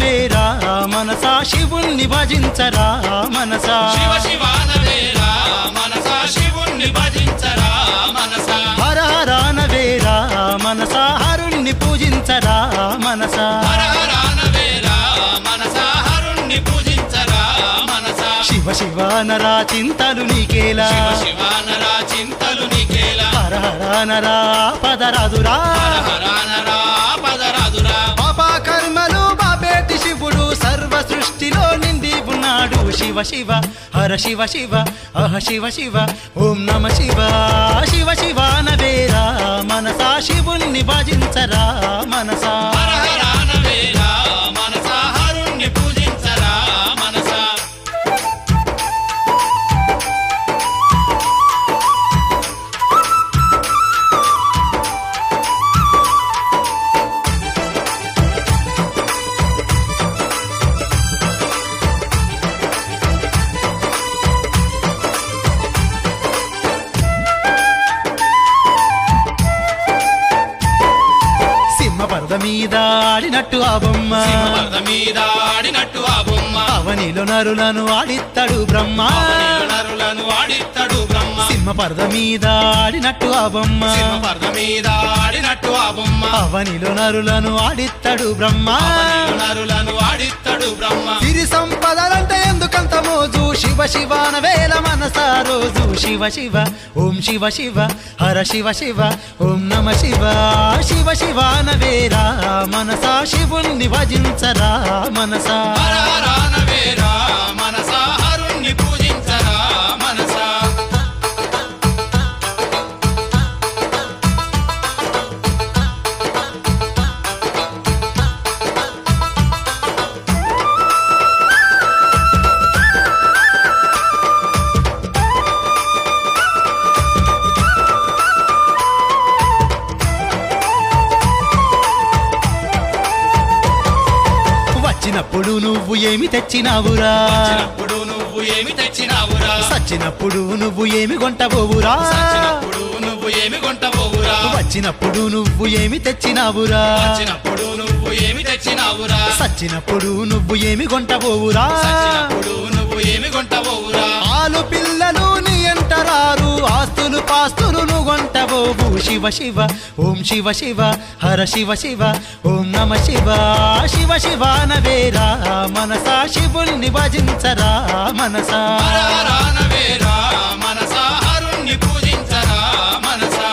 నవేరా మనసా శివుణ్ణి భజించరా మనసా శివ శివ నవేరా మనసా శివుణ్ణి భజించరా మనసా హర హర నవేరా మనసా హరుణ్ణి పూజించరా మనసా హర హర నవేరా మనసా హరుణ్ణి పూజించరా మనసా శివ శివ నరా చింతలు నీకేలా శివ శివ నరా చింతలు నీకేలా హర హర నరా పదరాదురా హర హర నరా పదరాదురా పాప కర్మలు బాపేటి శివుడు సర్వ సృష్టిలో నిండి ఉన్నాడు శివ శివ హర శివ శివ అహ శివ శివ ఓం నమ శివ శివ శివ నవేరా మనసా శివుణ్ణి భజించరా మనసా హర హర నవేరా మనసా హరుణ్ణి పూజించరా మనసా పరద మీద ఆడినట్టు ఆ బొమ్మ పరద మీద ఆడినట్టు ఆ బొమ్మ అవనిలో నరులను ఆడిత్తడు బ్రహ్మ నరులను ఆడిత్తడు బ్రహ్మ సింహ పరద మీద ఆడినట్టు ఆ బొమ్మ పరద మీద ఆడినట్టు ఆ బొమ్మ అవనిలో నరులను ఆడిత్తడు బ్రహ్మ నరులను ఆడిత్తడు బ్రహ్మ సిరి సంపదలంటే ఎందుకంత మోజు శివ శివాన వేల మనసా రోజు శివ శివ ఓం శివ శివ హర శివ శివ ఓం నమ శివ శివ శివాన వేరా మనసా శివుణ్ణి భజించరా మనసా హర హర నవేరా మనసా హరుణ్ణి పూజించరా మనసా వచ్చినప్పుడు నువ్వు ఏమి తెచ్చినావురా వచ్చినప్పుడు నువ్వు ఏమి తెచ్చినావురా సచ్చినప్పుడు నువ్వు ఏమి కొంటబోవురా సచ్చినప్పుడు నువ్వు ఏమి కొంటబోవురా వచ్చినప్పుడు నువ్వు ఏమి తెచ్చినావురా వచ్చినప్పుడు నువ్వు ఏమి తెచ్చినావురా సచ్చినప్పుడు నువ్వు ఏమి కొంటబోవురా సచ్చినప్పుడు నువ్వు ఏమి కొంటబోవురా ఆలు పిల్లలు నీ ఎంటరారు ఆస్తులు పాస్తులు నువ్వు కొంటబోవు శివ శివ ఓం శివ శివ హర శివ శివ ఓం నమ శివ శివ శివ నవేరా మనసా శివుణ్ణి భజించరా మనసా హర హర నవేరా మనసా హరుణ్ణి పూజించరా మనసా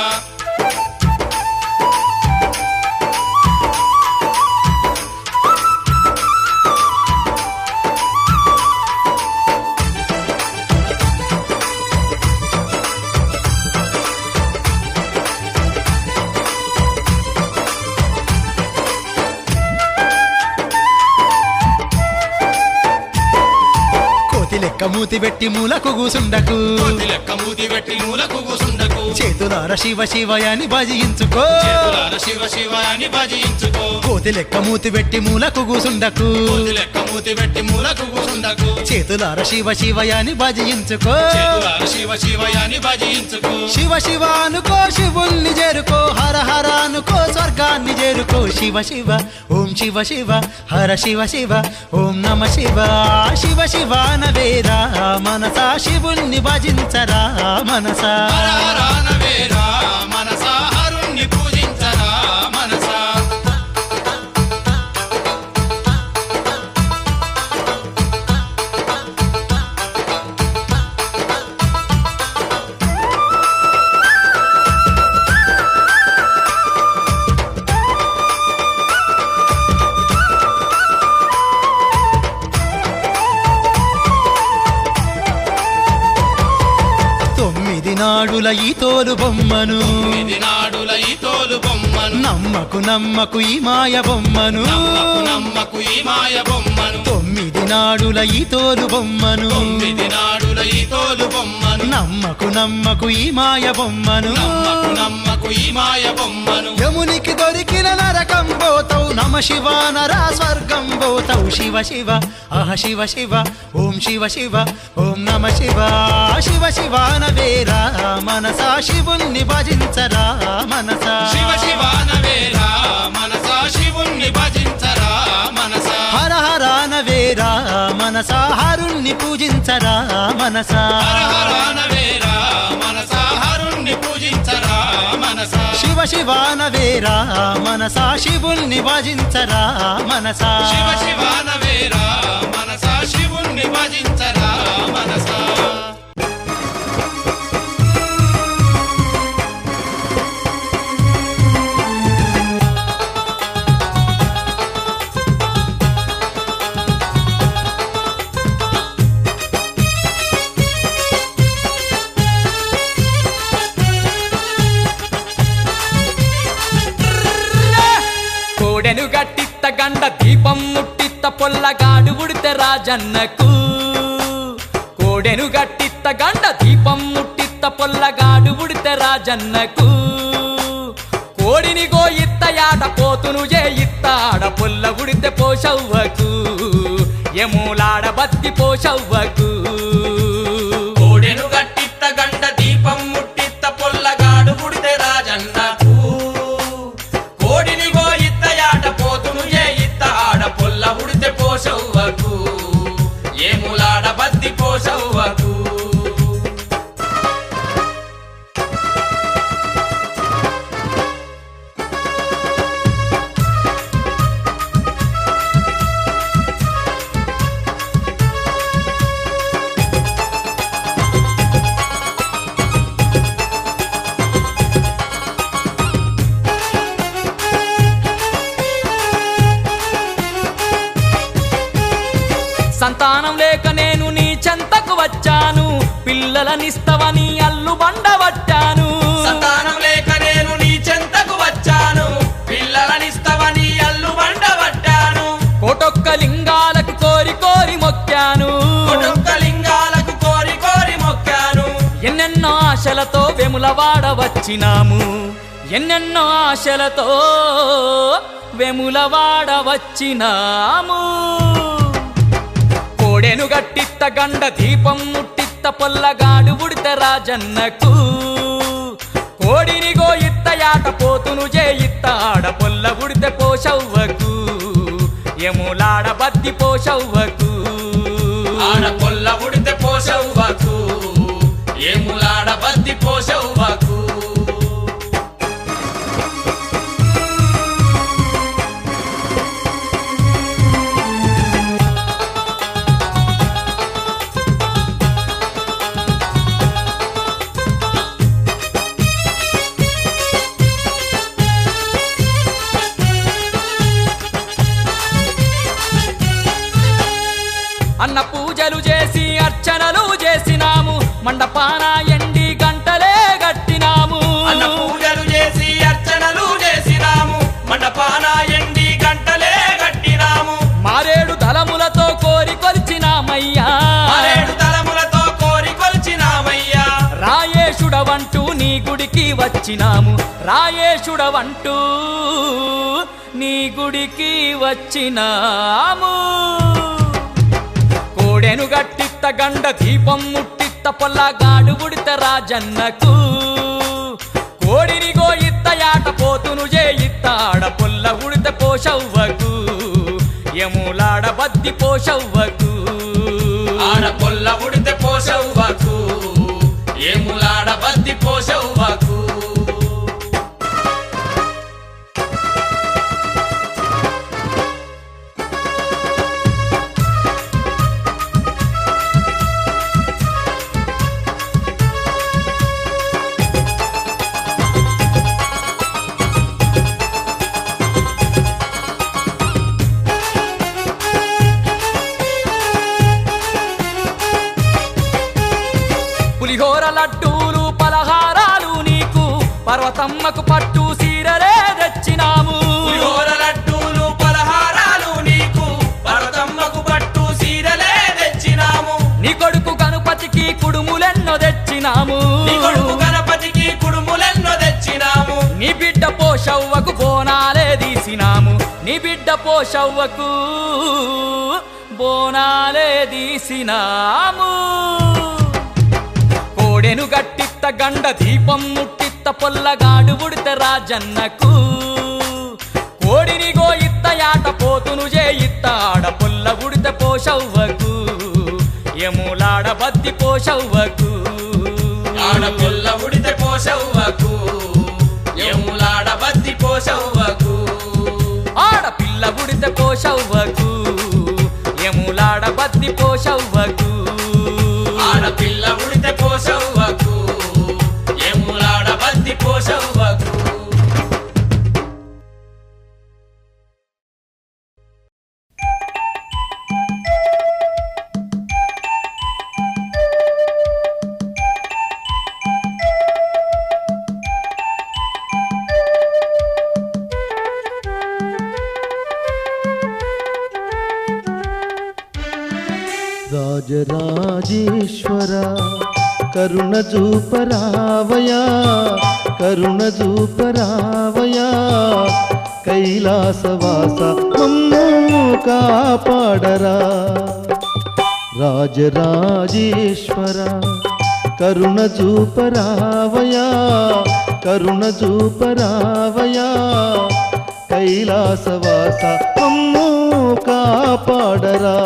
కోతి లెక్క మూతి పెట్టి మూలకు కూసుండకు కోతి లెక్క మూతి పెట్టి మూలకు కూసుండకు చేతులార శివ శివయాని భజించుకో చేతులార శివ శివ అని భజించుకో కోతి లెక్క మూతి పెట్టి మూలకు కూసుండకు కోతి లెక్క మూతి పెట్టి మూలకు కూసుండకు చేతులార శివ శివయాని భజించుకో చేతులార శివ శివ అని భజించుకో శివ శివ అనుకో శివుల్ని చేరుకో హర హర అనుకో స్వర్గాన్ని చేరుకో శివ శివ ఓం శివ శివ హర శివ శివ ఓం నమ శివ శివ శివ నవేరా మనసా శివుణ్ణి భజించరా మనసా హర హర నవేరా మనసా హరుణ్ణి పూజించరా మనసా నాడుల ఈ తోలు బొమ్మను ఇది నాడుల ఈ తోలు బొమ్మను నమ్మకు నమ్మకు ఈ మాయ బొమ్మను నమ్మకు నమ్మకు ఈ మాయ బొమ్మను 9 నాడుల ఈ తోలు బొమ్మను 9 నాడుల ఈ తోలు బొమ్మను నమ్మకు నమ్మకు ఈ మాయ బొమ్మను నమ్మకు నమ్మకు ఈ మాయ బొమ్మను యమునికి దొరికిన నరకం పోతావు నమ శివ నరా స్వర్గం పోతావు శివ శివ అహ శివ శివ ఓం శివ శివ ఓం నమ శివ శివ శివ నవేరా మనసా శివుణ్ణి భజించరా మనసా శివ శివ నవేరా మనసా శివుణ్ణి భజించరా మనసా హర హర హరుణ్ణి పూజించరా మనసా హర హర అనవేరా మనసా హరుణ్ణి పూజించరా మనసా శివ శివానవేరా మనసా శివుణ్ణి భజించరా మనసా శివ శివానవేరా మనసా శివుణ్ణి భజించరా మనసా కోడెను గట్టిత్త గండ దీపం ముట్టిత్త పొల్లగాడు ఉడితే రాజన్నకు కోడెను గట్టిత్త గండ దీపం ముట్టిత్త పొల్లగాడు ఉడితే రాజన్నకు కోడిని గోయిత్త యాట పోతును చేయిత్త ఆడ పొల్ల ఉడితే పోషవ్వకు ఎమూలాడ బత్తి పోషవ్వకు కోడెను గట్టిత్త గండ దీపం ముట్టిత్త పొల్లగాడు ఉడితే రాజన్నకు కోడిని గోయిత్త యాట పోతును చేయిత్త ఆడ పొల్ల ఉడితే పోషవ్వకు ఏములాడ బద్ది పోషవ్వకు సంతానం లేక నేను నీ చెంతకు వచ్చాను పిల్లలనిస్తవని అల్లు బండబట్టాను సంతానం లేక నేను నీ చెంతకు వచ్చాను పిల్లలనిస్తవని అల్లు బండబట్టాను కోటొక్క లింగాలకు కోరి కోరి మొక్కాను కొడుక్క లింగాలకు కోరి కోరి మొక్కాను ఎన్నెన్నో ఆశలతో వెములవాడ వచ్చినాము ఎన్నెన్నో ఆశలతో వెములవాడ వచ్చినాము కోడెను గట్టిత్త గండ దీపం ముట్టిత్త పొల్లగాడు ఉడితే రాజన్నకు కోడిని గోయిత్త యాట పోతును చేయిత్త ఆడ పొల్ల ఉడితే పోషవ్వకు ఎములాడ బద్ది పోషవ్వకు ఆడ పొల్ల ఉడితే పోషవ్వకు ఏములాడ బద్ది పోషవ్వకు అన్న పూజలు చేసి అర్చనలు చేసినాము మండపాన ఎండి గంటలే గట్టినాము అన్న పూజలు చేసి అర్చనలు చేసినాము మండపాన ఎండి గంటలే గట్టినాము మారేడు తలములతో కోరి కొలిచినామయ్యా ఆరేడు తలములతో కోరి కొలిచినామయ్యా రాయేశుడవంటూ నీ గుడికి వచ్చినాము రాయేశుడవంటూ నీ గుడికి వచ్చినాము కోడెను గట్టిత్త గండ దీపం ముట్టిత్త పొల్లగాడు ఉడితే రాజన్నకు కోడిని గోయిత్త యాట పోతును చేయిత్త ఆడ పొల్ల ఉడితే పోషవ్వకు ఎములాడ బద్ది పోషవ్వకు ఆడ పొల్ల ఉడితే పోషవ్వకు ఏములాడ బద్ది పోషవ్వకు పులిహోర లడ్డూలు పలహారాలు నీకు పర్వతమ్మకు పట్టు సీరలే తెచ్చినాము పులిహోర లడ్డూలు పలహారాలు నీకు పర్వతమ్మకు పట్టు సీరలే తెచ్చినాము నీ కొడుకు గణపతికి కుడుములెన్నో తెచ్చినాము నీ కొడుకు గణపతికి కుడుములెన్నో తెచ్చినాము నీ బిడ్డ పోషవ్వకు బోనాలే తీసినాము నీ బిడ్డ పోషవ్వకు బోనాలే తీసినాము కోడెను గట్టిత్త గండ దీపం ముట్టిత్త పొల్లగాడు ఉడితే రాజన్నకు కోడిని గోయిత్త యాట పోతును చేయిత్త ఆడ పొల్ల ఉడితే పోషవ్వకు బద్ది పోషవ్వకు ఆడపిల్ల ఉడితే పోషవ్వకు ఎములాడ బద్ది పోషవ్వకు ఆడపిల్ల గుడితే పోషవ్వకు ఎములాడ బద్ది పోషవ్వకు ఆడపిల్ల ఉడితే పోషవ్వకు ఎములాడ బద్ది పోషవ్వకు రాజరాజేశ్వర కరుణ చూపరావయా కరుణ చూపరావయా కైలాసవాస మమ్ము కాపాడరా రాజరాజేశ్వర కరుణ చూపరావయా కరుణ చూపరావయా కైలాసవాస మమ్ము కాపాడరా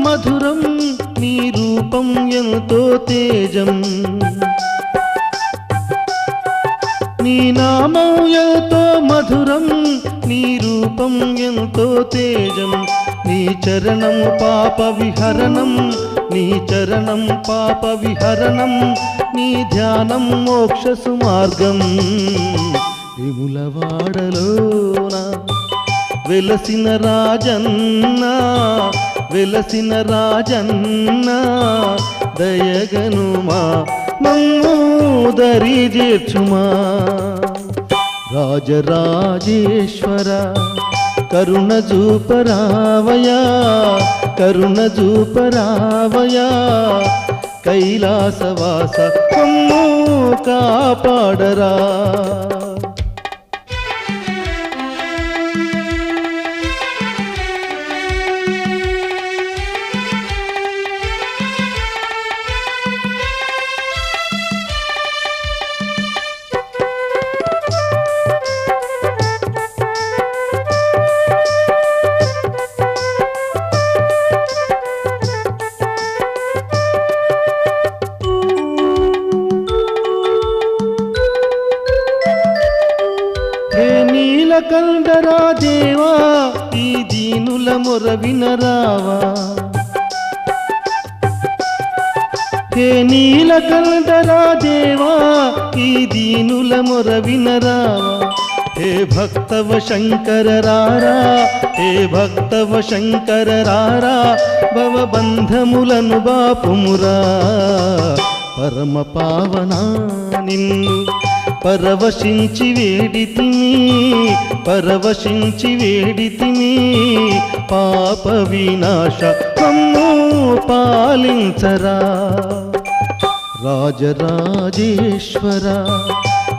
మధురం నీ రూపం ఎంతో తేజం నీ నామం ఎంతో మధురం నీ రూపం ఎంతో తేజం నీ చరణం పాప విహరణం నీ చరణం పాప విహరణం నీ ధ్యానం మోక్ష సుమార్గం విములవాడలోన వెలసిన రాజన్న వెలసిన రాజన్న దయగనుమా మమ్ము దరి చేర్చుమా రాజరాజేశ్వర కరుణ చూపరావయా కరుణ చూపరావయా కైలాసవాస మమ్ము కాపాడరా నీలకంఠరా దేవా ఈ దీనుల మొర వినరావా హే నీలకంఠరా దేవా ఈ దీనుల మొర వినరావా హే భక్తవ శంకర రారా హే భక్తవ శంకర రారా భవబంధములను బాపుమురా పరమ పావనా నిన్ను పరవశించి వేడితిమి పరవశించి వేడితిమి పాప వినాశ మమ్ము పాలించరా రాజరాజేశ్వర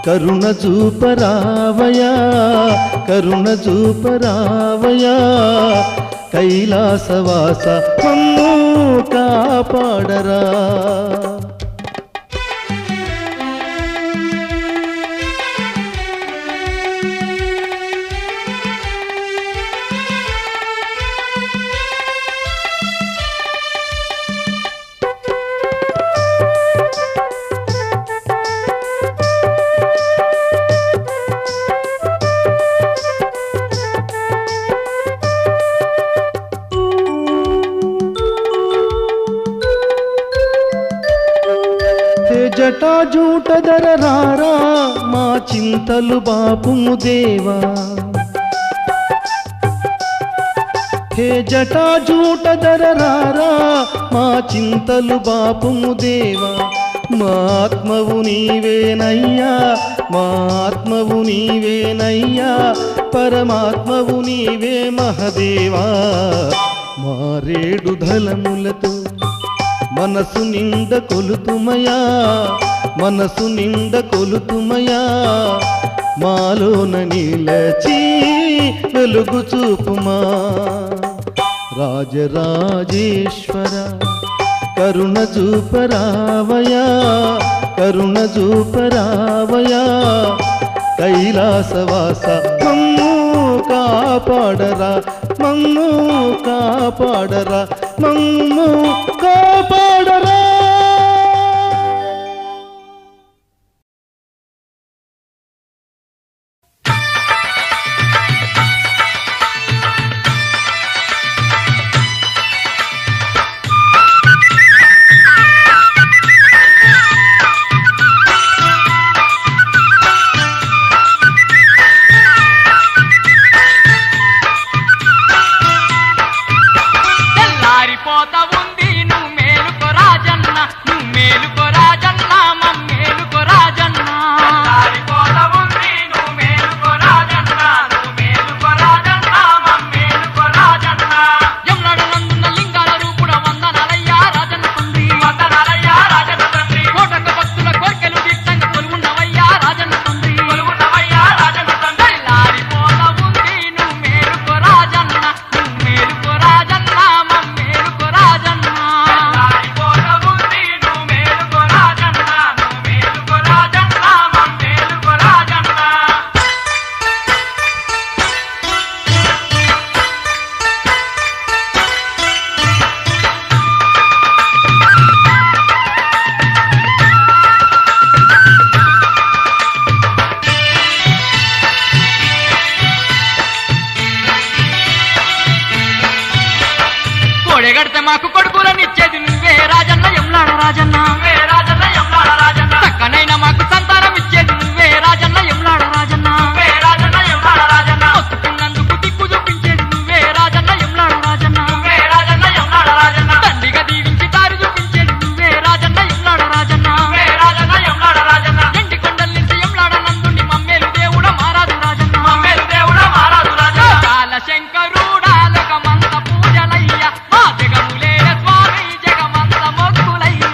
కరుణ చూపరావయా కరుణ చూపరావయా కైలాసవాస మమ్ము కాపాడరా జటాజూటధర రారా మా చింతలు బాపుము దేవా హే జటాజూటధర రారా మా చింతలు బాపుము దేవా మా ఆత్మవు నీవేనయ్యా మా ఆత్మవు నీవేనయ్యా పరమాత్మవు నీవే మహదేవా మారేడు ధలములతో మనసు నిండ కొలుతుమయా, మనసు నిండ కొలుతుమయా, మాలోన నిలచి వెలుగు చూపుమా. రాజరాజేశ్వర కరుణ చూపరావయా, కరుణ చూపరావయా, కైలాసవాస మమ్ము కాపాడరా, మమ్ము కాపాడరా, మమ్ము కాపాడరా. మాకు కొడుకులనిచ్చేది నువ్వే రాజన్న యమ్లాడ రాజన్న, చక్కనైనా మాకు సంతానం ఇచ్చేది నువ్వే రాజన్న యమ్లాడ రాజన్న, మొత్తుకున్నందుకు దిక్కు చూపించేది నువ్వే రాజన్న యమ్లాడ రాజన్న, తండ్రిగా దీవించి దారి చూపించేది నువ్వే రాజన్న యమ్లాడ రాజన్న, ఎంటి కొండల నుంచి యమ్లాడ నందుని మమ్మేలు దేవుడ మారాదు రాజన్న, చాలా శంకరుడా లోకమంత పూజలయ్య, మా జగములే స్వామి జగమంత మొక్కులయ్యా.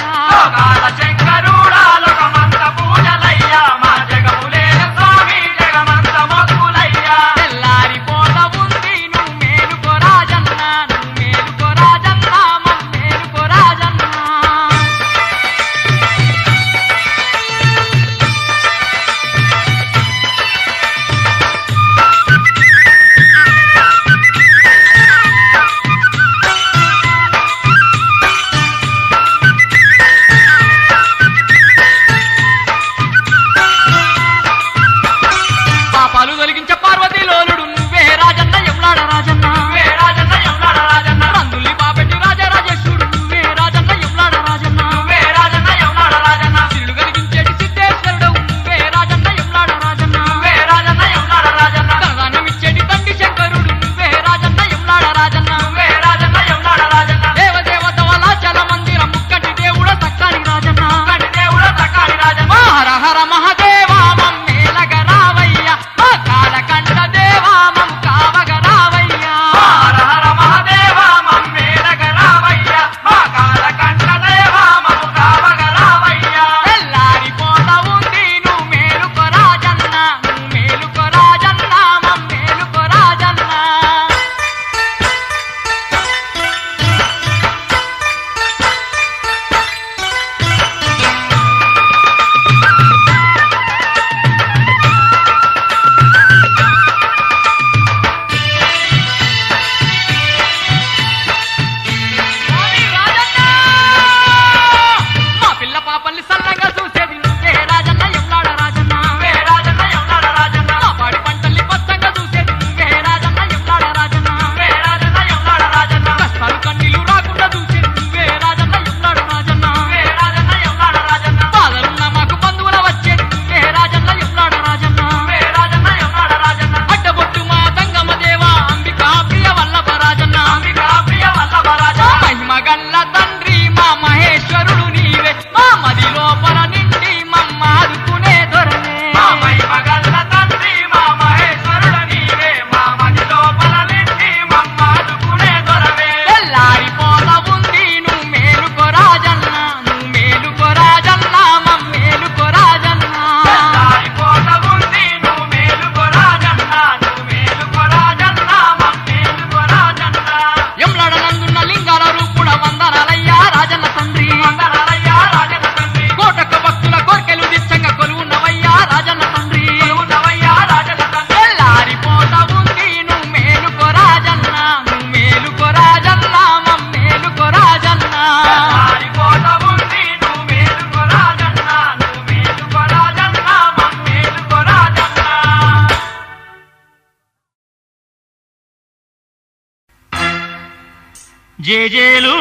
జేజేలు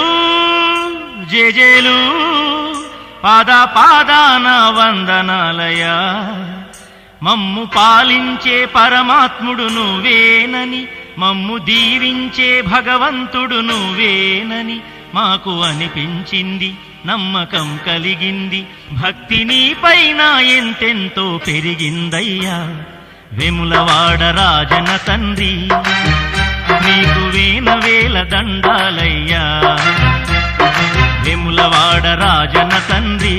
జేజేలు పాద పాదాన వందనాలయా మమ్ము పాలించే పరమాత్ముడు నువ్వేనని మమ్ము దీవించే భగవంతుడు నువ్వేనని మాకు అనిపించింది నమ్మకం కలిగింది భక్తి నీపైన ఎంతెంతో పెరిగిందయ్యా వెములవాడ రాజన తండ్రి నీకు వేల వేల దండాలయ్యా వెములవాడ రాజన తండ్రి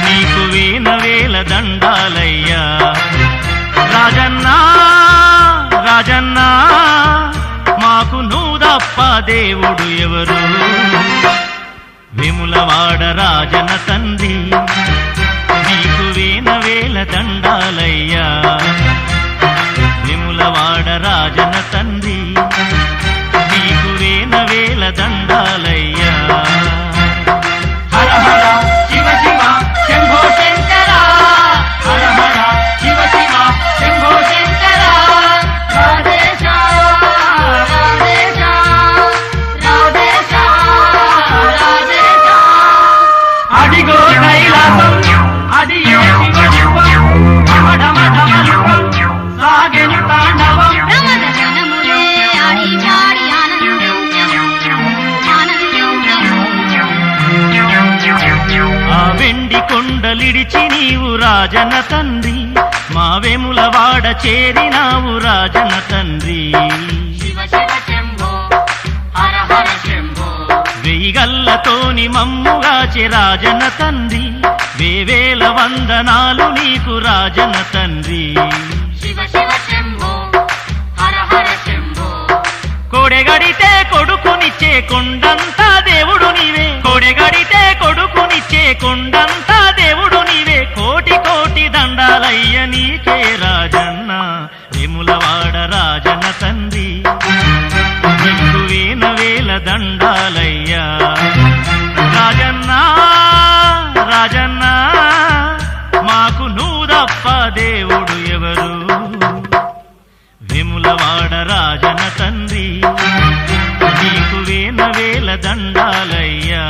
నీకు వేల వేల దండాలయ్యా రాజన్నా రాజన్నా మాకు నువ్వు దేవుడు ఎవరు వెములవాడ రాజన తండ్రి నీకు వేల వేల దండాలయ్యా వెములవాడ రాజన తండ్రి నీకు వేల వేల దండాలయ్యా హర హర శివ శివ శంభో శంకర హర హర శివ శివ శంభో శంకర రాధేశ రాధేశ రాధేశ రాధేశ అడిగో కైలాసం అది ఏ శివ ఢమ ఢమ ఢమ సాగెను తాండవం ప్రమదనములే ఆడి పాడి ఆ వెండి కొండలిడిచి నీవు రాజన తండ్రి మా వెములవాడ చేరినావు రాజన తండ్రి శివ శివ శంభో హర హర శంభో వెయ్యిగల్లతోని మమ్ముగాచె రాజన తండ్రి వేవేల వందనాలు నీకు రాజన తండ్రి శివ శివ శంభో హర హర శంభో కొడెగడితే కొడుకునిచ్చే కొండంతా దేవుడు నీవే కొడెగడితే కొడుకునిచ్చే కొండంతా దేవుడు నీవే కోటి కోటి దండాలయ్య నీకే రాజన్న వెములవాడ రాజన తండ్రి నీకు వేల వేల దండాలయ్యా రాజన్నా రాజన్నా మాకు నువ్వు తప్ప దేవుడు ఎవరు వెములవాడ రాజన తండ్రి నీకు వేల వేల దండాలయ్యా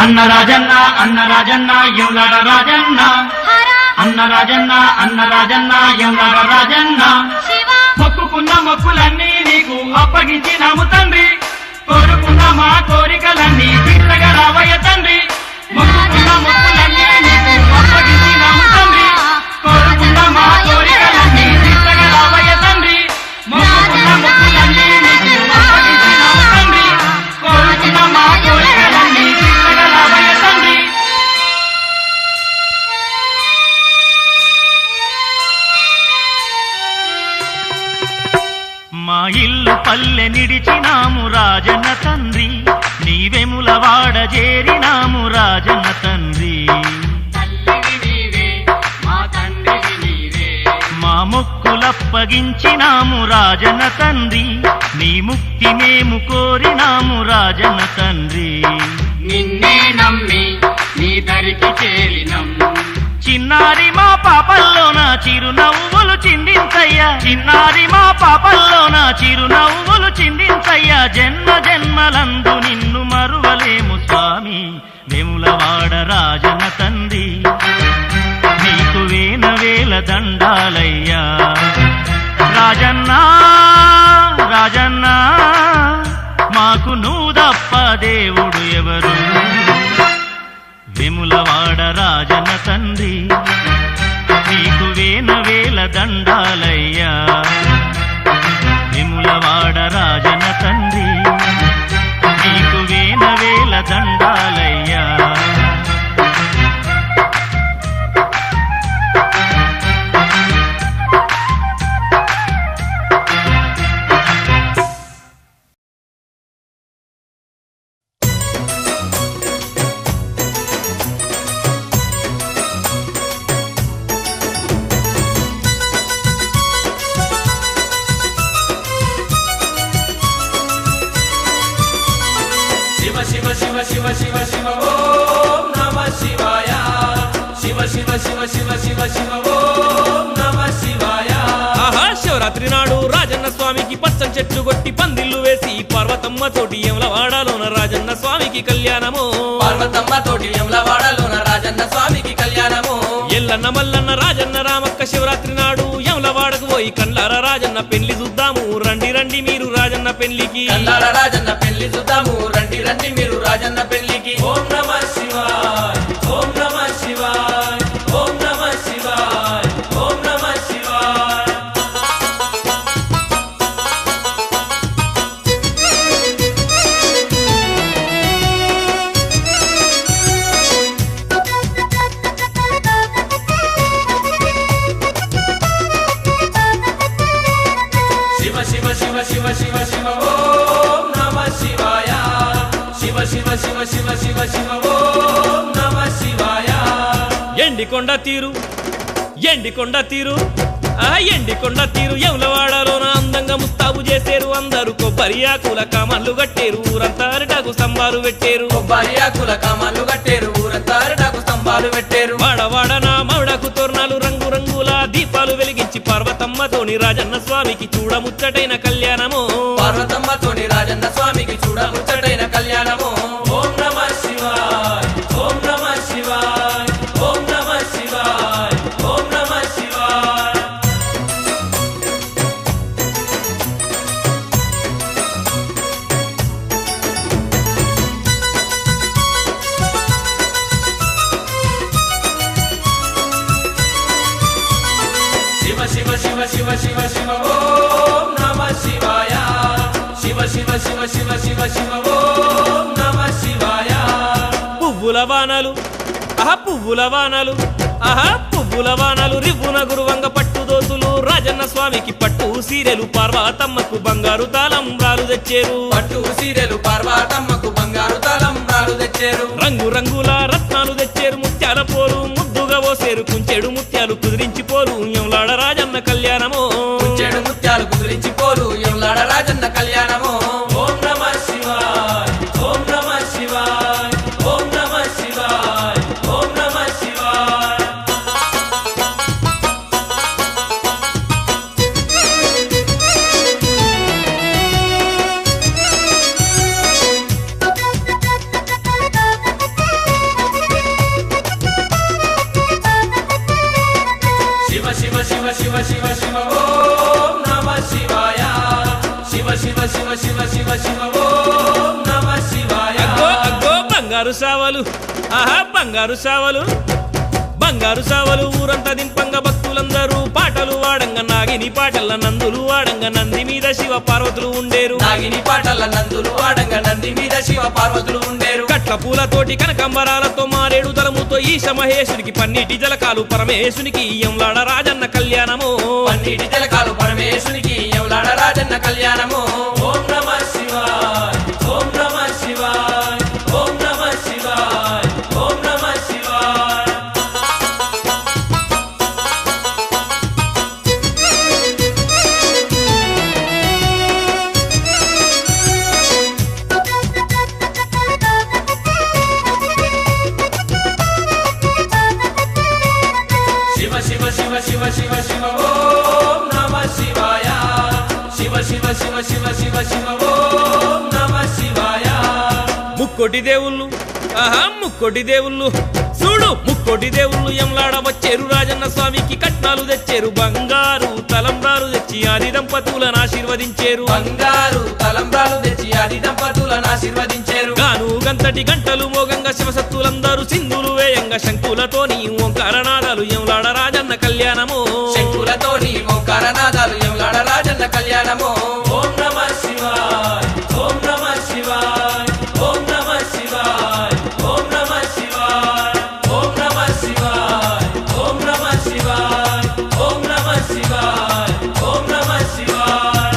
అన్న రాజన్న అన్న రాజన్న ఎవలాడ రాజన్న అన్న రాజన్న అన్న రాజన్న ఎవలాడ రాజన్న శివ మొక్కుకున్న మొక్కులన్నీ నీకు అప్పగించినాము తండ్రి కోరుకున్న మా కోరికలన్నీ తీర్చగా రావయ్య తండ్రి మొక్కుకున్న మొక్కులన్నీ నీకు అప్పగించినాము తండ్రి కోరుకున్న మా కోరికలన్నీ తీర్చగా రావయ్య తండ్రి మొక్కుకున్న మొక్కులన్నీ నీకు అప్పగించినాము తండ్రి కోరుకున్న మా కోరికలన్నీ తీర్చగా రావయ్య తండ్రి మా ఇల్లు పల్లె నిడిచినాము రాజన తండ్రి నీ వెములవాడ చేరినాము రాజన తండ్రి తల్లివి నీవే మా తండ్రివి నీవే మా మొక్కులప్పగించినాము రాజన తండ్రి నీ ముక్తి మేము కోరినాము రాజన తండ్రి నిన్నే నమ్మి నీ దరికి చేరినం చిన్నారి మా పాపల్లోన చిరునవ్వులు చిందించయ్యా చిన్నారి మా పాపల్లోన చిరునవ్వులు చిందించయ్యా జన్మ జన్మలందు నిన్ను మరువలేము స్వామి వెములవాడ రాజన తండ్రి నీకు వేల వేల దండాలయ్యా రాజన్నా రాజన్నా మాకు నువ్వు తప్ప దేవుడు ఎవరు వెములవాడ రాజన తండ్రి నీకు వేల వేల దండాలయ్యా వెములవాడ రాజన తండ్రి నీకు వేల వేల దండాలయ్యా శివ శివ శివ శివ శివ శివ ఓం నమ శివాయ శివ శివ శివ శివ శివ శివ ఓం నమ శివాయ ఆహా శివరాత్రి నాడు రాజన్న స్వామికి పచ్చని చెట్లు కొట్టి పందిళ్లు వేసి పర్వత పార్వతమ్మ తోటి యమలవాడలోన రాజన్న స్వామికి కళ్యాణము పార్వతమ్మ తోటి యమలవాడలోన రాజన్న స్వామికి కళ్యాణము ఎల్లన్న మల్లన్న రాజన్న రామక్క శివరాత్రి నాడు యమలవాడకు పోయి కండ్లార రాజన్న పెళ్లి చూద్దాము రండి రండి మీరు రాజన్న పెళ్లికి కండ్లార రాజన్న పెళ్లి చూద్దాము రండి రండి మీరు రాజన్న పెళ్లికి ఓం నమః శివాయ ఓం నమః శివాయ ఓం నమః శివాయ ఓం నమః శివాయ శివ శివ శివ శివ శివ శివ ఓం నమః శివాయ శివ శివ శివ శివ శివ శివ ఓం నమః శివాయ ఎండికొండ తీరు ఎండికొండ తీరు యమలవాడలోన అందంగా ముస్తాబు చేసేరు అందరూ కొబ్బరి ఆకుల కామన్లు కట్టేరు ఊరంతా అరిటాకు స్తంభాలు పెట్టేరు కొబ్బరి ఆకుల కామన్లు కట్టేరు ఊరంతా అరిటాకు స్తంభాలు పెట్టేరు వాడవాడన మౌడకు తోరణాలు రంగు రంగుల దీపాలు వెలిగించి పార్వతమ్మతోని రాజన్న స్వామికి చూడముచ్చటైన కళ్యాణము పార్వతమ్మతోని రాజన్న స్వామికి చూడముచ్చటైన కళ్యాణము ఓం నమః శివాయ ఓం నమః శివాయ ఓం నమః శివాయ ఓం నమః శివాయ శివ శివ శివ శివ శివ శివ ఓం నమః శివాయ శివ శివ శివ శివ శివ శివ ఓం నమః శివాయ పువ్వుల వానలు పువ్వుల వానలు రివ్వున గురువంగ పట్టు దోతులు రాజన్న స్వామికి పట్టు సీరెలు పార్వతమ్మకు బంగారు తాళంబ్రాలు తెచ్చేరు పట్టు సీరెలు పార్వతమ్మకు బంగారు తాళంబ్రాలు తెచ్చేరు రంగు రంగుల రత్నాలు తెచ్చేరు ముత్యాల పోలు ముద్దుగా ఓసేరు కుంచెడు ముత్యాలు కుదిరించి పోలు యమలాడ రాజన్న కళ్యాణము కుంచెడు ముత్యాలు కుదిరించి పోలు యమలాడ రాజన్న కళ్యాణము ఓం నమః శివాయ ఓం నమః శివాయ ఓం నమః శివాయ ఓం నమః శివాయ శివ శివ శివ శివ శివ శివ ఓం నమః శివాయ శివ శివ శివ శివ శివ శివ ఓం నమః శివాయ అగ్గో బంగారు సావలు ఊరంతా దింపంగా భక్తులందరూ పాటలు వాడంగా నాగిని పాటల నందులు వాడంగా నంది మీద శివ పార్వతులు ఉండేరు నాగిని పాటల నందులు వాడంగా నంది మీద శివ పార్వతులు ఉండేరు కట్ల పూలతోటి కనకంబరాలతో మారేడు తలముతో ఈశ మహేశునికి పన్నీటి జలకాలు పరమేశునికి యమలాడ రాజన్న కళ్యాణము పన్నీటి జలకాలు పరమేశునికి యమలాడ రాజన్న కళ్యాణము ఓం నమః శివాయ ఓం నమః శివాయ ఓం నమః శివాయ ఓం నమః శివాయ శివ శివ శివ శివ శివ శివ ఓం నమః శివాయ శివ శివ శివ శివ శివ శివ ఓం నమః శివాయ ముక్కోటి దేవుళ్ళు చూడు ముక్కోటి దేవుళ్ళు యమలాడ వచ్చేరు రాజన్న స్వామికి కట్నాలు తెచ్చేరు బంగారు తలంబ్రాలు తెచ్చి ఆది దంపతులను ఆశీర్వదించేరు బంగారు తలంబ్రాలు తెచ్చి ఆది దంపతులను ఆశీర్వదించేరు గాను గంతటి గంటలు మోగంగా శివసత్తులందరూ సింధులు వేయంగా శంకులతోని ఓంకారనాదాలు యమలాడ రాజన్న కళ్యాణము శంకులతోని ఓంకారనాదాలు యమలాడ రాజన్న కళ్యాణము ఓం నమః శివాయ ఓం నమః శివాయ ఓం నమః శివాయ ఓం నమః శివాయ ఓం నమః శివాయ ఓం నమః శివాయ ఓం నమః శివాయ ఓం నమః శివాయ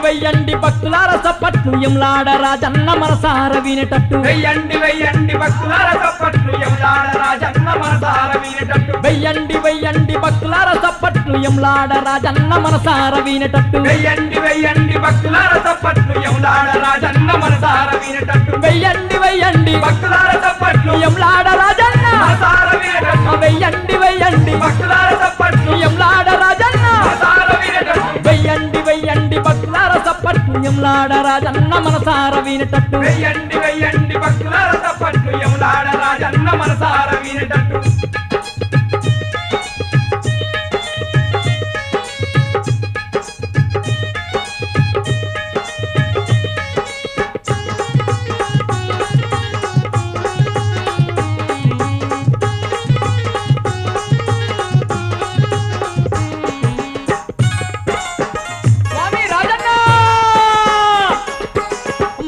వెయ్యండి భక్తులార చప్పట్లు చప్పట్లు ఎమ్లాడ రాజన్న మనసార వినేటట్టు వెయ్యండి వెయ్యండి భక్తులార చప్పట్లు యమలాడ రాజన్న మనసార వినేటట్టు వెయ్యండి వెయ్యండి భక్తులార చప్పట్లు ఎమ్లాడ రాజన్న మనసార వినేటట్టు వెయ్యండి వెయ్యండి భక్తులార చప్పట్లు యమలాడ రాజన్న మనసార వినేటట్టు వెయ్యండి వెయ్యండి భక్తులార చప్పట్లు ఎమ్లాడ రాజన్న మనసార వినేటట్టు వెయ్యండి వెయ్యండి భక్తులార చప్పట్లు ఎమ్లాడ రాజన్న మనసార వినేటట్టు వెయ్యండి వెయ్యండి భక్తులార చప్పట్లు ఎమ్లాడ రాజన్న మనసార వినేటట్టు వెయ్యండి వెయ్యండి భక్తులార చప్పట్లు యమలాడ రాజన్న మనసార వినేటట్టు స్వామి రాజన్న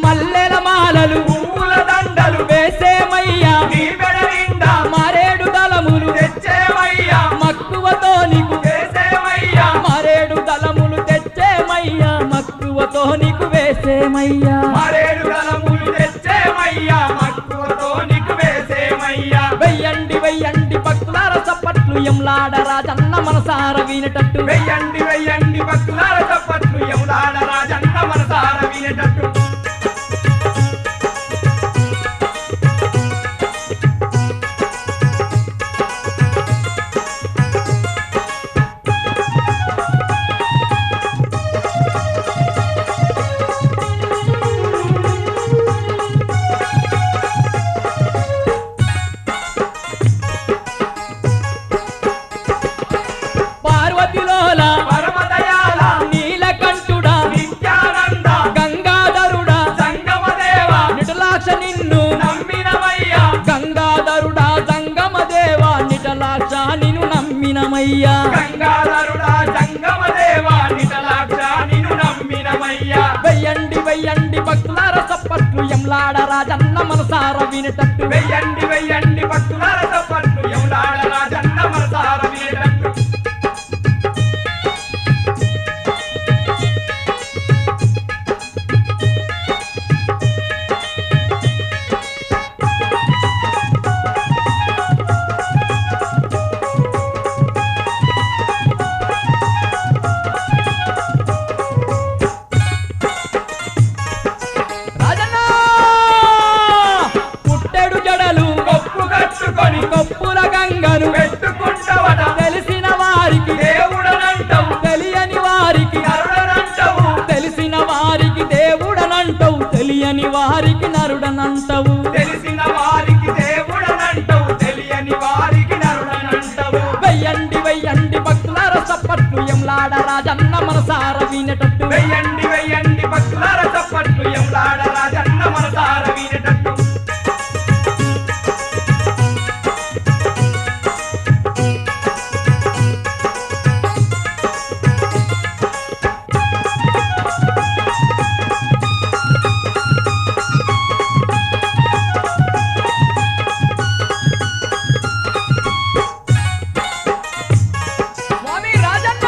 మల్లెల మాలలు పువ్వుల దండలు వేసేమయ్యా నీ మెడ నిండా మారేడు దళములు తెచ్చేమయ్యా మక్కువతో నీకు వేసేమయ్యా మారేడు దళములు తెచ్చేమయ్యా మక్కువతో నీకు వేసేమయ్యా మరేడు గలములు తెచ్చేమయ్యా మక్కువతో నీకు వేసేమయ్యా వెయ్యండి వెయ్యండి భక్తులార చప్పట్లు ఎమ్లాడ రాజన్న మనసార వినేటట్టు వెయ్యండి వెయ్యండి భక్తులార చప్పట్లు యమలాడ రాజన్న మనసార వినేటట్టు పార్వతిలోల పరమదయాల నీలకంఠుడా నిత్యానంద గంగాధరుడా సంగమదేవ నిటలాక్ష నిన్ను నమ్మినమయ్యా గంగాధరుడా సంగమదేవా నిటలాక్ష నిన్ను నమ్మినమయ్యా గంగాధరుడా సంగమదేవ నిటలాక్ష నిన్ను నమ్మినమయ్యా వెయ్యండి వెయ్యండి భక్తులార చప్పట్లు ఎమ్లాడ రాజన్న మనసార వినేటట్టు వెయ్యండి వెయ్యండి భక్తులార చప్పట్లు యమలాడ రాజన్న మనసార వినేటట్టు రాజన్న పుట్టెడు జడలు కొప్పు కట్టుకొని కొప్పుల గంగను పెట్టుకుంటవట తెలిసిన వారికి దేవుడనంటవు తెలియని వారికి నరుడనంటవు తెలిసిన వారికి దేవుడనంటవు తెలియని వారికి నరుడనంటవు తెలిసిన వారికి దేవుడనంటవు తెలియని వారికి నరుడనంటవు వెయ్యండి వెయ్యండి భక్తులార చప్పట్లు ఎమ్లాడ రాజన్న మనసార వినేటట్టు వెయ్యండి వెయ్యండి భక్తులార చప్పట్లు యమలాడ రాజన్న మనసార వినేటట్టు స్వామి రాజన్న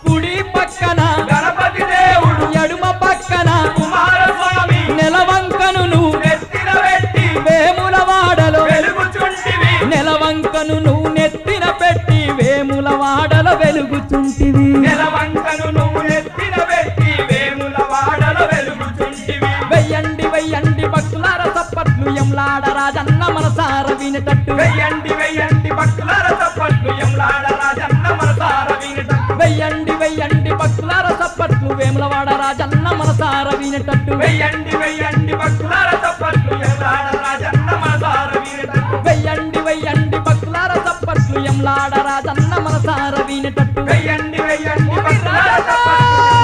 కుడి పక్కన గణపతి దేవుడు ఎడుమ పక్కన కుమారస్వామి నెలవంకను నెత్తిన పెట్టి వేముల వాడలో వెలుగుచుంటివి నెలవంకను నువ్వు నెత్తిన పెట్టి వేముల వాడల వెలుగుచుంటివి నెలవంకను నువ్వు నెత్తిన పెట్టి వేముల వాడల వెలుగుచుంటివి వెయ్యండి వెయ్యండి భక్తులార చప్పట్లు ఎమ్లాడ రాజన్న మనసార వినేటట్టు వెయ్యండి వెయ్యండి భక్తులార చప్పట్లు యమలాడ రాజన్న మనసార వినేటట్టు వెయ్యండి వెయ్యండి భక్తులార చప్పట్లు వేములవాడ రాజన్న మనసార వినేటట్టు వెయ్యండి వెయ్యండి భక్తులార చప్పట్లు యమలాడ రాజన్న మనసార వినేటట్టు వెయ్యండి వెయ్యండి భక్తులార చప్పట్లు ఎమ్లాడ రాజన్న మనసార వినేటట్టు వెయ్యండి వెయ్యండి భక్తులార చప్పట్లు